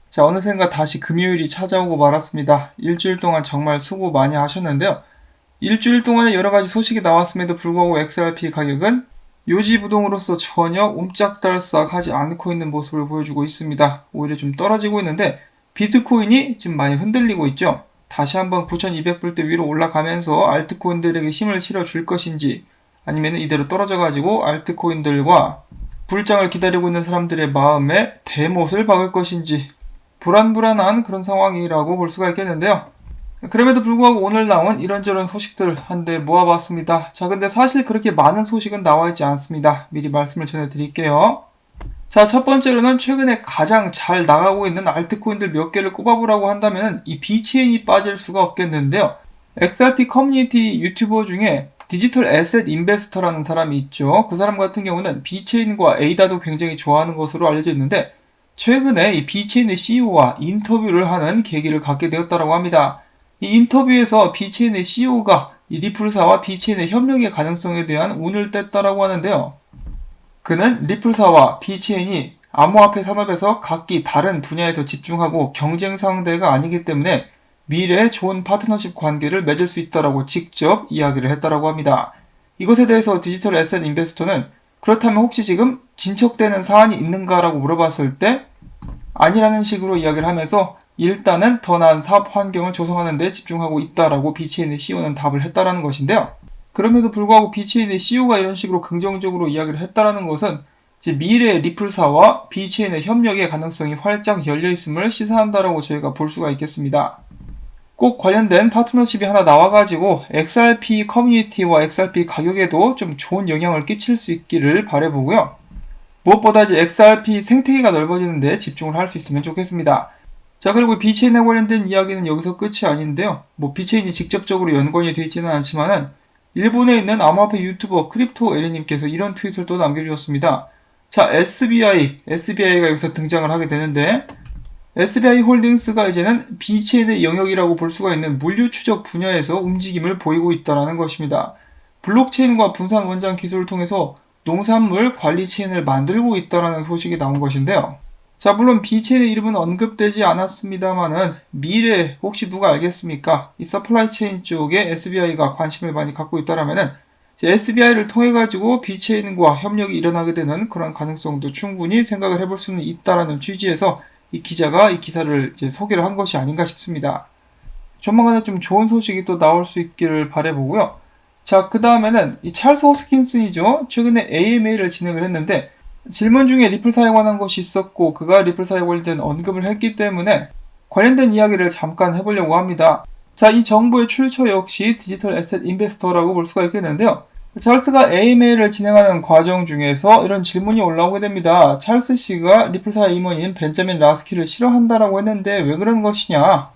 자, 어느샌가 다시 금요일이 찾아오고 말았습니다. 일주일 동안 정말 수고 많이 하셨는데요. 일주일 동안에 여러 가지 소식이 나왔음에도 불구하고 XRP 가격은 요지부동으로서 전혀 옴짝달싹하지 않고 있는 모습을 보여주고 있습니다. 오히려 좀 떨어지고 있는데 비트코인이 지금 많이 흔들리고 있죠. 다시 한번 9,200불대 위로 올라가면서 알트코인들에게 힘을 실어줄 것인지 아니면 이대로 떨어져가지고 알트코인들과 불장을 기다리고 있는 사람들의 마음에 대못을 박을 것인지 불안불안한 그런 상황이라고 볼 수가 있겠는데요. 그럼에도 불구하고 오늘 나온 이런저런 소식들 한데 모아봤습니다. 자, 근데 사실 그렇게 많은 소식은 나와있지 않습니다. 미리 말씀을 전해드릴게요. 자, 첫 번째로는 최근에 가장 잘 나가고 있는 알트코인들 몇 개를 꼽아보라고 한다면 이 비체인이 빠질 수가 없겠는데요. XRP 커뮤니티 유튜버 중에 디지털 에셋 인베스터라는 사람이 있죠. 그 사람 같은 경우는 비체인과 에이다도 굉장히 좋아하는 것으로 알려져 있는데 최근에 이 비체인의 CEO와 인터뷰를 하는 계기를 갖게 되었다고 합니다. 이 인터뷰에서 비체인의 CEO가 이 리플사와 비체인의 협력의 가능성에 대한 운을 뗐다라고 하는데요. 그는 리플사와 비체인이 암호화폐 산업에서 각기 다른 분야에서 집중하고 경쟁 상대가 아니기 때문에 미래에 좋은 파트너십 관계를 맺을 수 있다라고 직접 이야기를 했다라고 합니다. 이것에 대해서 디지털 에셋 인베스터는 그렇다면 혹시 지금 진척되는 사안이 있는가라고 물어봤을 때 아니라는 식으로 이야기를 하면서 일단은 더 나은 사업 환경을 조성하는 데 집중하고 있다라고 비체인의 CEO는 답을 했다라는 것인데요. 그럼에도 불구하고 비체인의 CEO가 이런 식으로 긍정적으로 이야기를 했다라는 것은 이제 미래의 리플사와 비체인의 협력의 가능성이 활짝 열려있음을 시사한다라고 저희가 볼 수가 있겠습니다. 꼭 관련된 파트너십이 하나 나와가지고 XRP 커뮤니티와 XRP 가격에도 좀 좋은 영향을 끼칠 수 있기를 바라보고요. 무엇보다 이제 XRP 생태계가 넓어지는데 집중을 할 수 있으면 좋겠습니다. 자, 그리고 비체인에 관련된 이야기는 여기서 끝이 아닌데요. 비체인이 직접적으로 연관이 되어 있지는 않지만은 일본에 있는 암호화폐 유튜버 크립토 에리님께서 이런 트윗을 또 남겨주셨습니다. 자, SBI가 여기서 등장을 하게 되는데 SBI 홀딩스가 이제는 비체인의 영역이라고 볼 수가 있는 물류 추적 분야에서 움직임을 보이고 있다는 것입니다. 블록체인과 분산 원장 기술을 통해서 농산물 관리 체인을 만들고 있다는 소식이 나온 것인데요. 자, 물론 비체인의 이름은 언급되지 않았습니다만은 미래 혹시 누가 알겠습니까? 이 서플라이 체인 쪽에 SBI가 관심을 많이 갖고 있다라면은 SBI를 통해 가지고 비체인과 협력이 일어나게 되는 그런 가능성도 충분히 생각을 해볼 수는 있다라는 취지에서 이 기자가 이 기사를 이제 소개를 한 것이 아닌가 싶습니다. 조만간에 좀 좋은 소식이 또 나올 수 있기를 바라보고요. 자, 그 다음에는 이 찰스 호스킨슨이죠. 최근에 AMA를 진행을 했는데 질문 중에 리플사에 관한 것이 있었고 그가 리플사에 관련된 언급을 했기 때문에 관련된 이야기를 잠깐 해보려고 합니다. 자, 이 정보의 출처 역시 디지털 에셋 인베스터라고 볼 수가 있겠는데요. 찰스가 AMA를 진행하는 과정 중에서 이런 질문이 올라오게 됩니다. 찰스 씨가 리플사 임원인 벤자민 라스키를 싫어한다라고 했는데 왜 그런 것이냐?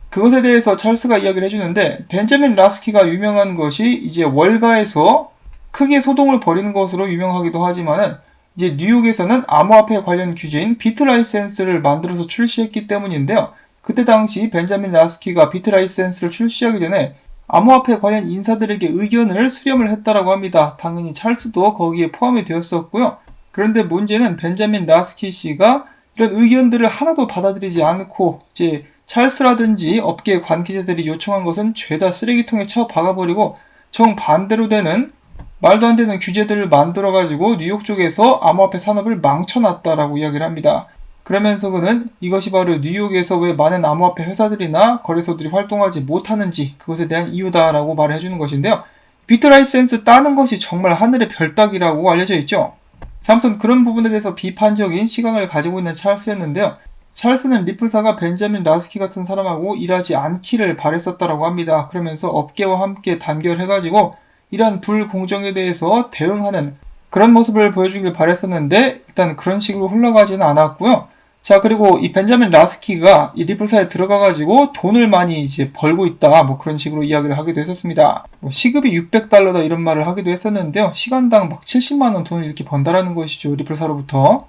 그것에 대해서 찰스가 이야기를 해주는데 벤자민 라스키가 유명한 것이 이제 월가에서 크게 소동을 벌이는 것으로 유명하기도 하지만은 이제 뉴욕에서는 암호화폐 관련 규제인 비트 라이센스를 만들어서 출시했기 때문인데요. 그때 당시 벤자민 라스키가 비트 라이센스를 출시하기 전에 암호화폐 관련 인사들에게 의견을 수렴을 했다라고 합니다. 당연히 찰스도 거기에 포함이 되었었고요. 그런데 문제는 벤자민 라스키 씨가 이런 의견들을 하나도 받아들이지 않고 이제 찰스라든지 업계 관계자들이 요청한 것은 죄다 쓰레기통에 쳐 박아버리고 정반대로 되는 말도 안 되는 규제들을 만들어가지고 뉴욕 쪽에서 암호화폐 산업을 망쳐놨다라고 이야기를 합니다. 그러면서 그는 이것이 바로 뉴욕에서 왜 많은 암호화폐 회사들이나 거래소들이 활동하지 못하는지 그것에 대한 이유다라고 말을 해주는 것인데요. 비트 라이센스 따는 것이 정말 하늘의 별 따기라고 알려져 있죠. 자, 아무튼 그런 부분에 대해서 비판적인 시각을 가지고 있는 찰스였는데요. 찰스는 리플사가 벤자민 라스키 같은 사람하고 일하지 않기를 바랬었다라고 합니다. 그러면서 업계와 함께 단결해가지고 이러한 불공정에 대해서 대응하는 그런 모습을 보여주길 바랬었는데 일단 그런 식으로 흘러가지는 않았고요. 자, 그리고 이 벤자민 라스키가 이 리플사에 들어가가지고 돈을 많이 이제 벌고 있다 그런 식으로 이야기를 하기도 했었습니다. 시급이 $600다 이런 말을 하기도 했었는데요. 시간당 막 70만원 돈을 이렇게 번다라는 것이죠. 리플사로부터.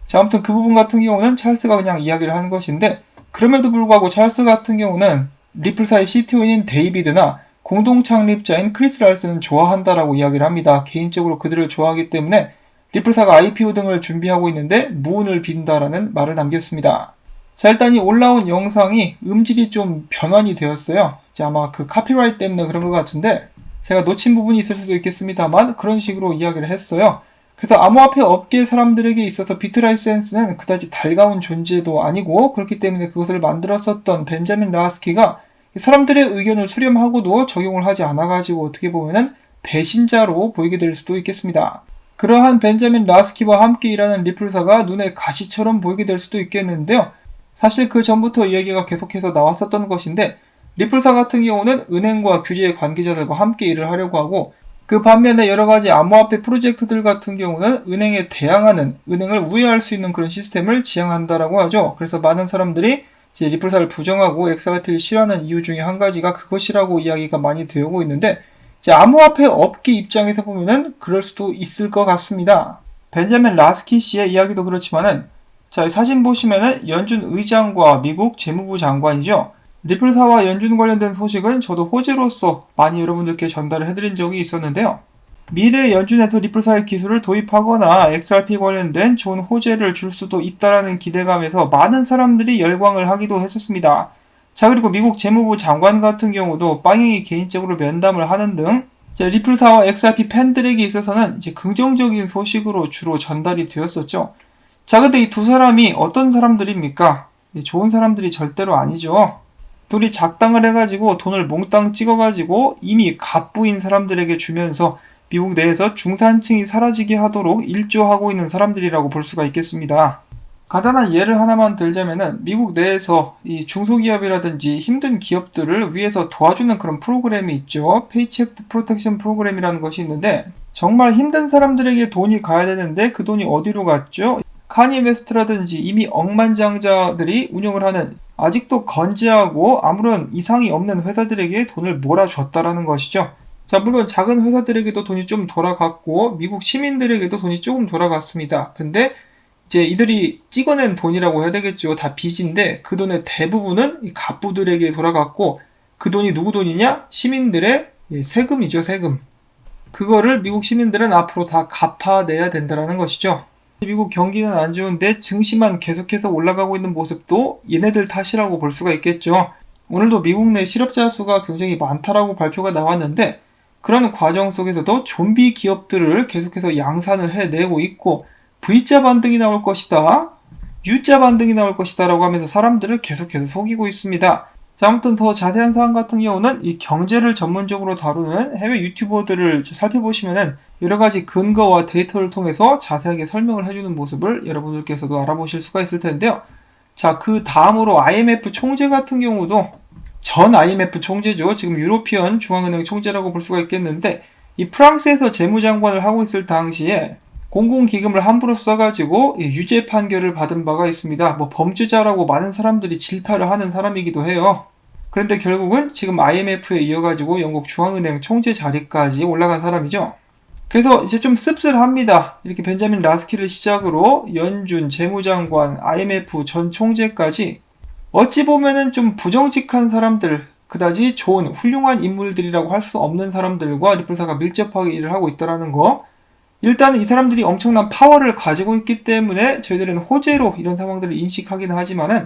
자, 아무튼 그 부분 같은 경우는 찰스가 그냥 이야기를 하는 것인데 그럼에도 불구하고 찰스 같은 경우는 리플사의 CTO인 데이비드나 공동 창립자인 크리스 랄스는 좋아한다라고 이야기를 합니다. 개인적으로 그들을 좋아하기 때문에 리플사가 IPO 등을 준비하고 있는데 무운을 빈다라는 말을 남겼습니다. 자, 일단 이 올라온 영상이 음질이 좀 변환이 되었어요. 이제 아마 그 카피라이트 때문에 그런 것 같은데 제가 놓친 부분이 있을 수도 있겠습니다만 그런 식으로 이야기를 했어요. 그래서 암호화폐 업계 사람들에게 있어서 비트라이센스는 그다지 달가운 존재도 아니고 그렇기 때문에 그것을 만들었었던 벤자민 라스키가 사람들의 의견을 수렴하고도 적용을 하지 않아가지고 어떻게 보면은 배신자로 보이게 될 수도 있겠습니다. 그러한 벤자민 라스키와 함께 일하는 리플사가 눈에 가시처럼 보이게 될 수도 있겠는데요. 사실 그 전부터 이야기가 계속해서 나왔었던 것인데 리플사 같은 경우는 은행과 규제 관계자들과 함께 일을 하려고 하고 그 반면에 여러가지 암호화폐 프로젝트들 같은 경우는 은행에 대항하는, 은행을 우회할 수 있는 그런 시스템을 지향한다라고 하죠. 그래서 많은 사람들이 이제 리플사를 부정하고 XRP를 싫어하는 이유 중에 한 가지가 그것이라고 이야기가 많이 되고 있는데 이제 암호화폐 업계 입장에서 보면은 그럴 수도 있을 것 같습니다. 벤자민 라스키 씨의 이야기도 그렇지만은 자, 사진 보시면은 연준 의장과 미국 재무부 장관이죠. 리플사와 연준 관련된 소식은 저도 호재로서 많이 여러분들께 전달을 해드린 적이 있었는데요. 미래 연준에서 리플사의 기술을 도입하거나 XRP 관련된 좋은 호재를 줄 수도 있다라는 기대감에서 많은 사람들이 열광을 하기도 했었습니다. 자, 그리고 미국 재무부 장관 같은 경우도 빵행이 개인적으로 면담을 하는 등 리플사와 XRP 팬들에게 있어서는 이제 긍정적인 소식으로 주로 전달이 되었었죠. 자, 근데 이 두 사람이 어떤 사람들입니까? 좋은 사람들이 절대로 아니죠. 둘이 작당을 해가지고 돈을 몽땅 찍어가지고 이미 갑부인 사람들에게 주면서 미국 내에서 중산층이 사라지게 하도록 일조하고 있는 사람들이라고 볼 수가 있겠습니다. 간단한 예를 하나만 들자면은 미국 내에서 이 중소기업이라든지 힘든 기업들을 위해서 도와주는 그런 프로그램이 있죠. 페이첵 프로텍션 프로그램이라는 것이 있는데 정말 힘든 사람들에게 돈이 가야 되는데 그 돈이 어디로 갔죠? 카니 웨스트라든지 이미 억만장자들이 운영을 하는 아직도 건재하고 아무런 이상이 없는 회사들에게 돈을 몰아줬다라는 것이죠. 자, 물론 작은 회사들에게도 돈이 좀 돌아갔고 미국 시민들에게도 돈이 조금 돌아갔습니다. 근데 이제 이들이 찍어낸 돈이라고 해야 되겠죠. 다 빚인데 그 돈의 대부분은 이 갑부들에게 돌아갔고 그 돈이 누구 돈이냐? 시민들의 세금이죠, 세금. 그거를 미국 시민들은 앞으로 다 갚아내야 된다는 것이죠. 미국 경기는 안 좋은데 증시만 계속해서 올라가고 있는 모습도 얘네들 탓이라고 볼 수가 있겠죠. 오늘도 미국 내 실업자 수가 굉장히 많다라고 발표가 나왔는데 그런 과정 속에서도 좀비 기업들을 계속해서 양산을 해내고 있고 V자 반등이 나올 것이다, U자 반등이 나올 것이다 라고 하면서 사람들을 계속해서 속이고 있습니다. 자, 아무튼 더 자세한 사항 같은 경우는 이 경제를 전문적으로 다루는 해외 유튜버들을 살펴보시면은 여러가지 근거와 데이터를 통해서 자세하게 설명을 해주는 모습을 여러분들께서도 알아보실 수가 있을 텐데요. 자, 그 다음으로 IMF 총재 같은 경우도 전 IMF 총재죠. 지금 유로피언 중앙은행 총재라고 볼 수가 있겠는데 이 프랑스에서 재무장관을 하고 있을 당시에 공공기금을 함부로 써가지고 유죄 판결을 받은 바가 있습니다. 뭐 범죄자라고 많은 사람들이 질타를 하는 사람이기도 해요. 그런데 결국은 지금 IMF에 이어가지고 영국 중앙은행 총재 자리까지 올라간 사람이죠. 그래서 이제 좀 씁쓸합니다. 이렇게 벤자민 라스키를 시작으로 연준, 재무장관, IMF 전 총재까지 어찌 보면은 좀 부정직한 사람들, 그다지 좋은 훌륭한 인물들이라고 할 수 없는 사람들과 리플사가 밀접하게 일을 하고 있다는 거. 일단 이 사람들이 엄청난 파워를 가지고 있기 때문에 저희들은 호재로 이런 상황들을 인식하기는 하지만은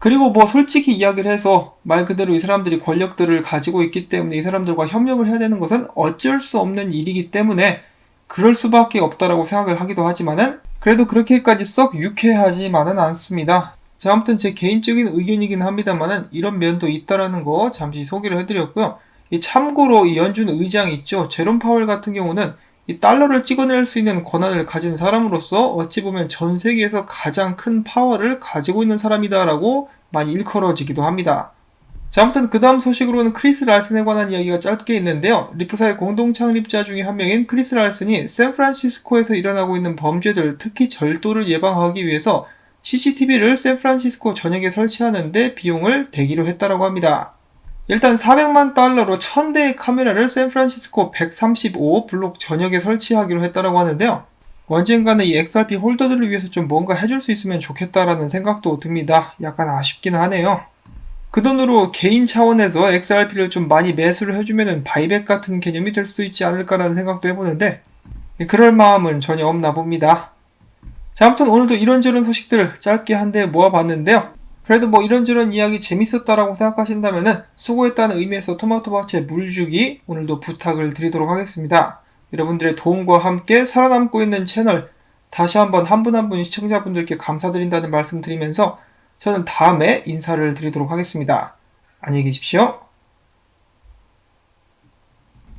그리고 뭐 솔직히 이야기를 해서 말 그대로 이 사람들이 권력들을 가지고 있기 때문에 이 사람들과 협력을 해야 되는 것은 어쩔 수 없는 일이기 때문에 그럴 수밖에 없다라고 생각을 하기도 하지만은 그래도 그렇게까지 썩 유쾌하지만은 않습니다. 자, 아무튼 제 개인적인 의견이긴 합니다만은 이런 면도 있다라는 거 잠시 소개를 해드렸고요. 참고로 이 연준 의장 있죠. 제롬 파월 같은 경우는 이 달러를 찍어낼 수 있는 권한을 가진 사람으로서 어찌 보면 전 세계에서 가장 큰 파워를 가지고 있는 사람이다라고 많이 일컬어지기도 합니다. 자, 아무튼 그 다음 소식으로는 크리스 랄슨에 관한 이야기가 짧게 있는데요. 리플사의 공동 창립자 중에 한 명인 크리스 랄슨이 샌프란시스코에서 일어나고 있는 범죄들, 특히 절도를 예방하기 위해서 CCTV를 샌프란시스코 전역에 설치하는데 비용을 대기로 했다라고 합니다. 일단 400만 달러로 1000대의 카메라를 샌프란시스코 135 블록 전역에 설치하기로 했다라고 하는데요. 언젠가는 이 XRP 홀더들을 위해서 좀 뭔가 해줄 수 있으면 좋겠다라는 생각도 듭니다. 약간 아쉽기는 하네요. 그 돈으로 개인 차원에서 XRP를 좀 많이 매수를 해주면은 바이백 같은 개념이 될 수도 있지 않을까라는 생각도 해보는데 그럴 마음은 전혀 없나 봅니다. 자, 아무튼 오늘도 이런저런 소식들을 짧게 한데 모아봤는데요. 그래도 뭐 이런저런 이야기 재밌었다라고 생각하신다면은 수고했다는 의미에서 토마토밭에 물 주기 오늘도 부탁을 드리도록 하겠습니다. 여러분들의 도움과 함께 살아남고 있는 채널 다시 한번 한 분 한 분 시청자분들께 감사드린다는 말씀 드리면서 저는 다음에 인사를 드리도록 하겠습니다. 안녕히 계십시오.